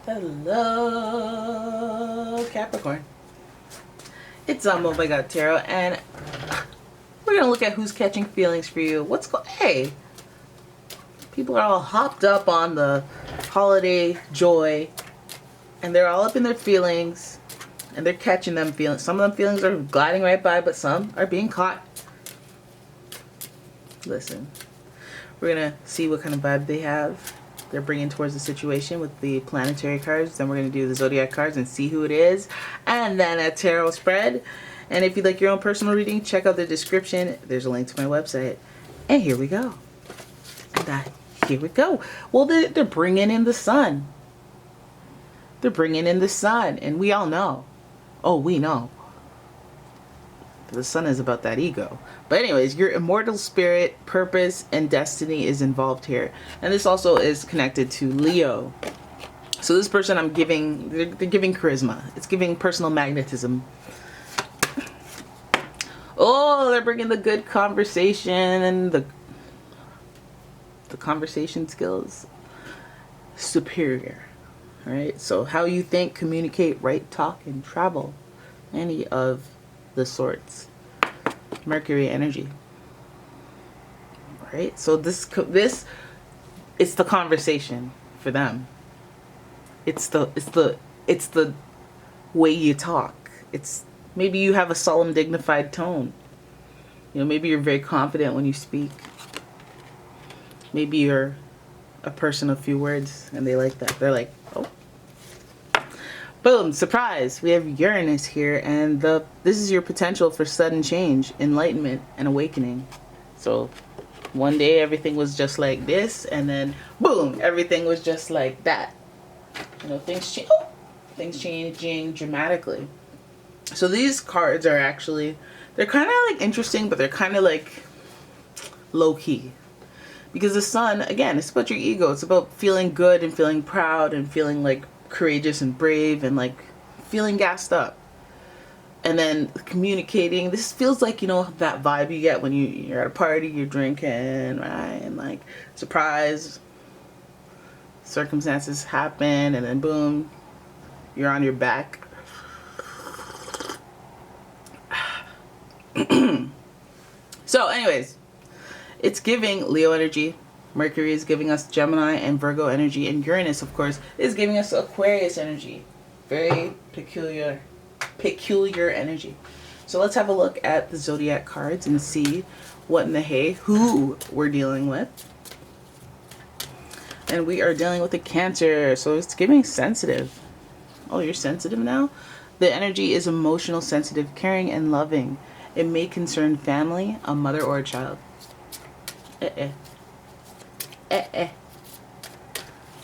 Hello, Capricorn. It's OMG Tarot, and we're gonna look at who's catching feelings for you. Hey, people are all hopped up on the holiday joy, and they're all up in their feelings, and they're catching them feelings. Some of them feelings are gliding right by, but some are being caught. Listen, we're gonna see what kind of vibe they have. They're bringing towards the situation with the planetary cards. Then we're going to do the zodiac cards and see who it is. And then a tarot spread. And if you'd like your own personal reading, check out the description. There's a link to my website. And here we go. Here we go. Well, they're bringing in the sun. They're bringing in the sun. And we all know. Oh, we know. The sun is about that ego. But anyways, your immortal spirit, purpose, and destiny is involved here. And this also is connected to Leo. So this person they're giving charisma. It's giving personal magnetism. Oh, they're bringing the good conversation and the conversation skills. Superior. All right. So how you think, communicate, write, talk, and travel. Any of the sorts. Mercury energy. Right? So this it's the conversation for them. It's the way you talk. It's maybe you have a solemn, dignified tone. You know, maybe you're very confident when you speak. Maybe you're a person of few words and they like that. They're like, oh. Boom, surprise, we have Uranus here, and this is your potential for sudden change, enlightenment, and awakening. So one day everything was just like this, and then boom, everything was just like that. You know, things changing dramatically. So these cards are actually, they're kind of like interesting, but they're kind of like low-key. Because the sun, again, it's about your ego. It's about feeling good and feeling proud and feeling like courageous and brave and like feeling gassed up, and then communicating. This feels like, you know, that vibe you get when you're at a party, you're drinking, right, and like surprise circumstances happen, and then boom, you're on your back. So anyways, it's giving Leo energy. Mercury is giving us Gemini and Virgo energy, and Uranus, of course, is giving us Aquarius energy. Very peculiar energy. So let's have a look at the zodiac cards and see what in the hey, who we're dealing with. And we are dealing with a Cancer, so it's giving sensitive. Oh, you're sensitive now? The energy is emotional, sensitive, caring, and loving. It may concern family, a mother, or a child.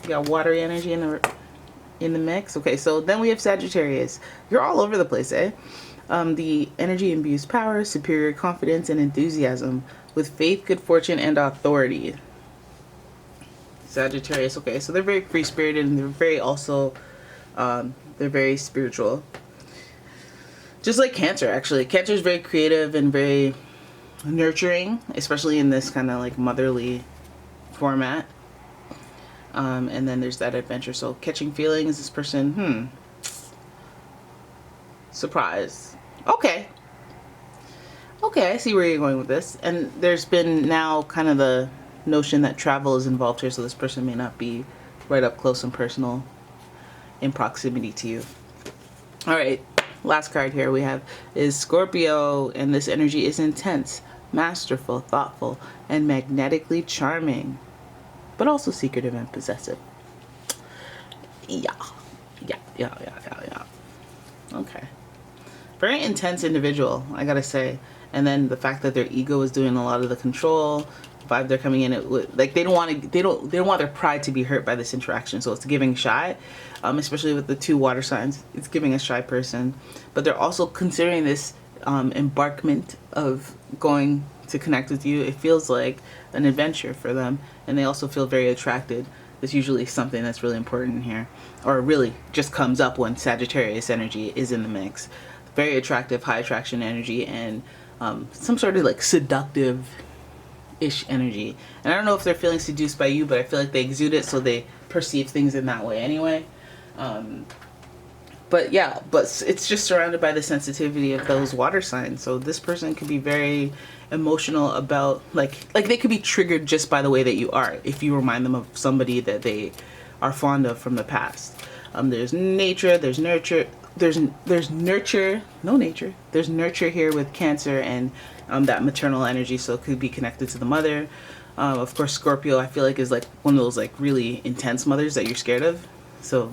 You got watery energy in the mix. Okay, so then we have Sagittarius. You're all over the place, eh? The energy imbues power, superior confidence, and enthusiasm with faith, good fortune, and authority. Sagittarius. Okay, so they're very free-spirited, and they're very also they're very spiritual. Just like Cancer, actually. Cancer is very creative and very nurturing, especially in this kind of like motherly format. And then there's that adventure. So catching feelings, this person, surprise. Okay, I see where you're going with this. And there's been now kind of the notion that travel is involved here, so this person may not be right up close and personal in proximity to you. All right, last card here we have is Scorpio, and this energy is intense, masterful, thoughtful, and magnetically charming, but also secretive and possessive. Yeah. Okay. Very intense individual, I gotta say. And then the fact that their ego is doing a lot of the control, vibe they're coming in with, like they don't want their pride to be hurt by this interaction. So it's giving shy, especially with the two water signs. It's giving a shy person, but they're also considering this embarkment of going to connect with you. It feels like an adventure for them, and they also feel very attracted. That's usually something that's really important here, or really just comes up when Sagittarius energy is in the mix. Very attractive, high attraction energy, and some sort of like seductive-ish energy. And I don't know if they're feeling seduced by you, but I feel like they exude it, so they perceive things in that way anyway. But yeah, but it's just surrounded by the sensitivity of those water signs. So this person could be very emotional about, like they could be triggered just by the way that you are, if you remind them of somebody that they are fond of from the past. There's nature, there's nurture, there's nurture, no nature, there's nurture here with Cancer and that maternal energy, so it could be connected to the mother. Of course, Scorpio, I feel like, is like one of those like really intense mothers that you're scared of. So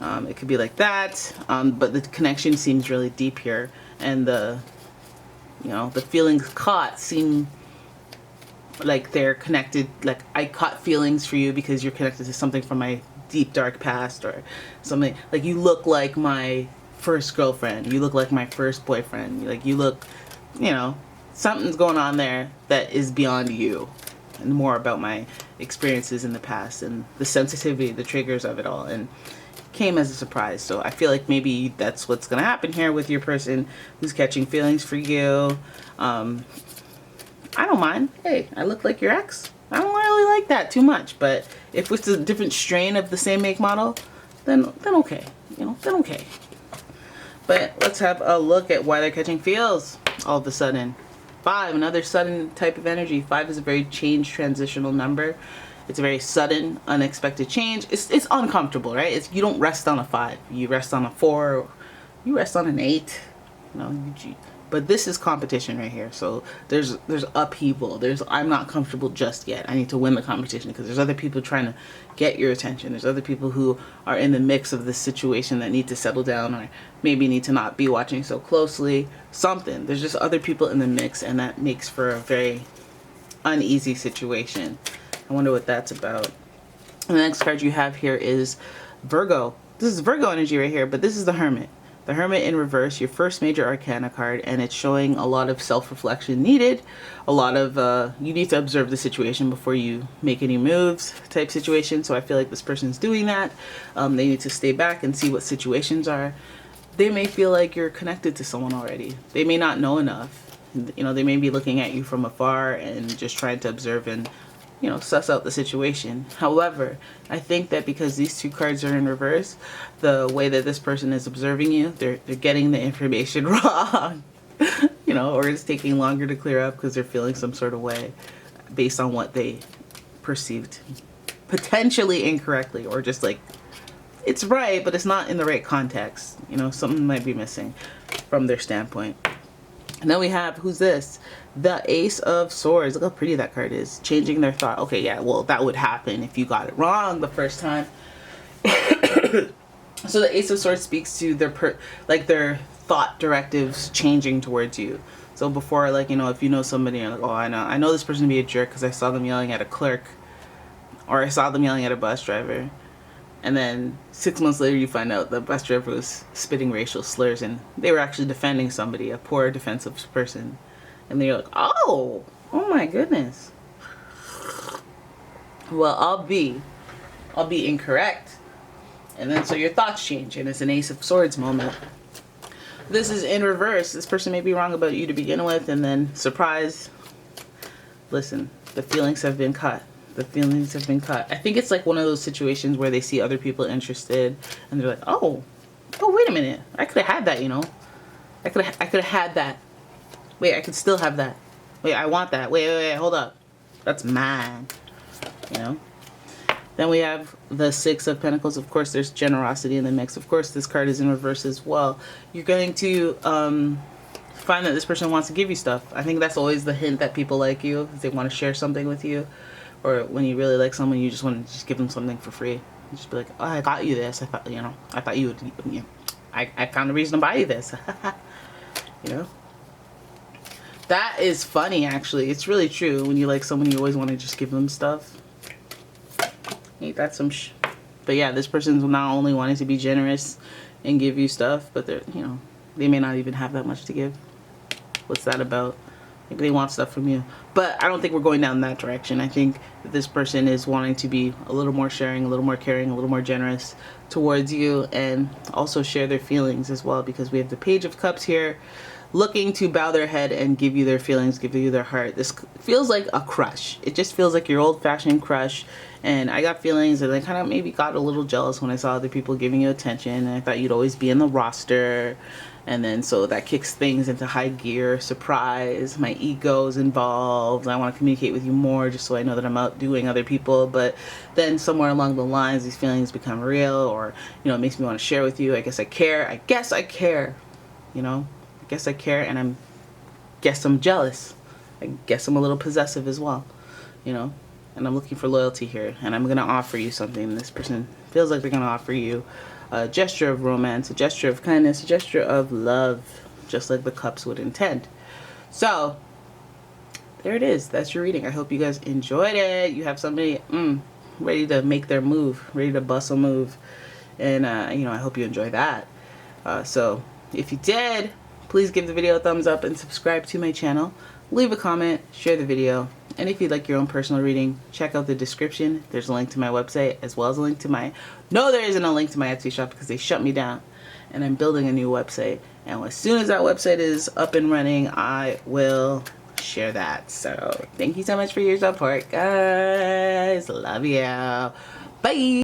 it could be like that, but the connection seems really deep here, and the feelings caught seem like they're connected. Like, I caught feelings for you because you're connected to something from my deep dark past, or something like you look like my first girlfriend, you look like my first boyfriend, like you look, something's going on there that is beyond you, and more about my experiences in the past and the sensitivity, the triggers of it all, and came as a surprise. So I feel like maybe that's what's gonna happen here with your person who's catching feelings for you. I don't mind. Hey, I look like your ex. I don't really like that too much, but if it's a different strain of the same make model, then okay, then okay. But let's have a look at why they're catching feels all of a sudden. 5, another sudden type of energy. 5 is a very transitional number. It's a very sudden, unexpected change. It's uncomfortable, right? You don't rest on a 5. You rest on a 4. You rest on an 8. But this is competition right here. So there's upheaval. I'm not comfortable just yet. I need to win the competition because there's other people trying to get your attention. There's other people who are in the mix of this situation that need to settle down, or maybe need to not be watching so closely. Something. There's just other people in the mix, and that makes for a very uneasy situation. I wonder what that's about. And the next card you have here is Virgo. This is Virgo energy right here, but this is the Hermit. The Hermit in reverse, your first major arcana card, and it's showing a lot of self-reflection needed. A lot of, you need to observe the situation before you make any moves type situation. So I feel like this person's doing that. They need to stay back and see what situations are. They may feel like you're connected to someone already. They may not know enough. They may be looking at you from afar and just trying to observe and suss out the situation. However, I think that because these two cards are in reverse, the way that this person is observing you, they're getting the information wrong, or it's taking longer to clear up because they're feeling some sort of way based on what they perceived potentially incorrectly, or just like, it's right, but it's not in the right context. Something might be missing from their standpoint. And then we have, who's this? The Ace of Swords. Look how pretty that card is. Changing their thought. Okay, yeah, well, that would happen if you got it wrong the first time. So the Ace of Swords speaks to their thought directives changing towards you. So before, if you know somebody, you're like, oh, I know this person to be a jerk because I saw them yelling at a clerk, or I saw them yelling at a bus driver. And then 6 months later, you find out the bus driver was spitting racial slurs, and they were actually defending somebody, a poor defensive person. And then you're like, oh my goodness. Well, I'll be incorrect. And then so your thoughts change, and it's an Ace of Swords moment. This is in reverse. This person may be wrong about you to begin with, and then surprise. Listen, the feelings have been caught. The feelings have been caught. I think it's like one of those situations where they see other people interested, and they're like, oh, wait a minute. I could have had that, I could have had that. Wait, I could still have that. Wait, I want that. Wait, hold up. That's mine. Then we have the Six of Pentacles. Of course, there's generosity in the mix. Of course, this card is in reverse as well. You're going to find that this person wants to give you stuff. I think that's always the hint that people like you. They want to share something with you. Or when you really like someone, you just want to just give them something for free. You just be like, oh, I got you this. I thought you would, I found a reason to buy you this. That is funny, actually. It's really true. When you like someone, you always want to just give them stuff. Ain't that some But yeah, this person's not only wanting to be generous and give you stuff, but they're, they may not even have that much to give. What's that about? Maybe they want stuff from you. But I don't think we're going down that direction. I think that this person is wanting to be a little more sharing, a little more caring, a little more generous towards you, and also share their feelings as well, because we have the Page of Cups here, looking to bow their head and give you their feelings, give you their heart. This feels like a crush. It just feels like your old-fashioned crush, And I got feelings, and I kind of maybe got a little jealous when I saw other people giving you attention, and I thought you'd always be in the roster. And then so that kicks things into high gear. Surprise, my ego's involved. I want to communicate with you more just so I know that I'm outdoing other people. But then somewhere along the lines, these feelings become real, or, you know, it makes me want to share with you. I guess I care. I guess I care. You know, I guess I care, and I'm jealous. I guess I'm a little possessive as well, you know. And I'm looking for loyalty here, and I'm gonna offer you something. This person feels like they're gonna offer you a gesture of romance, a gesture of kindness, a gesture of love, just like the cups would intend. So there it is. That's your reading. I hope you guys enjoyed it. You have somebody ready to make their move, ready to bust a move, and you know, I hope you enjoy that. So if you did, please give the video a thumbs up and subscribe to my channel. Leave a comment, share the video, and if you'd like your own personal reading, check out the description. There's a link to my website, as well as a link to my... No, there isn't a link to my Etsy shop because they shut me down, and I'm building a new website. And as soon as that website is up and running, I will share that. So thank you so much for your support, guys. Love you. Bye.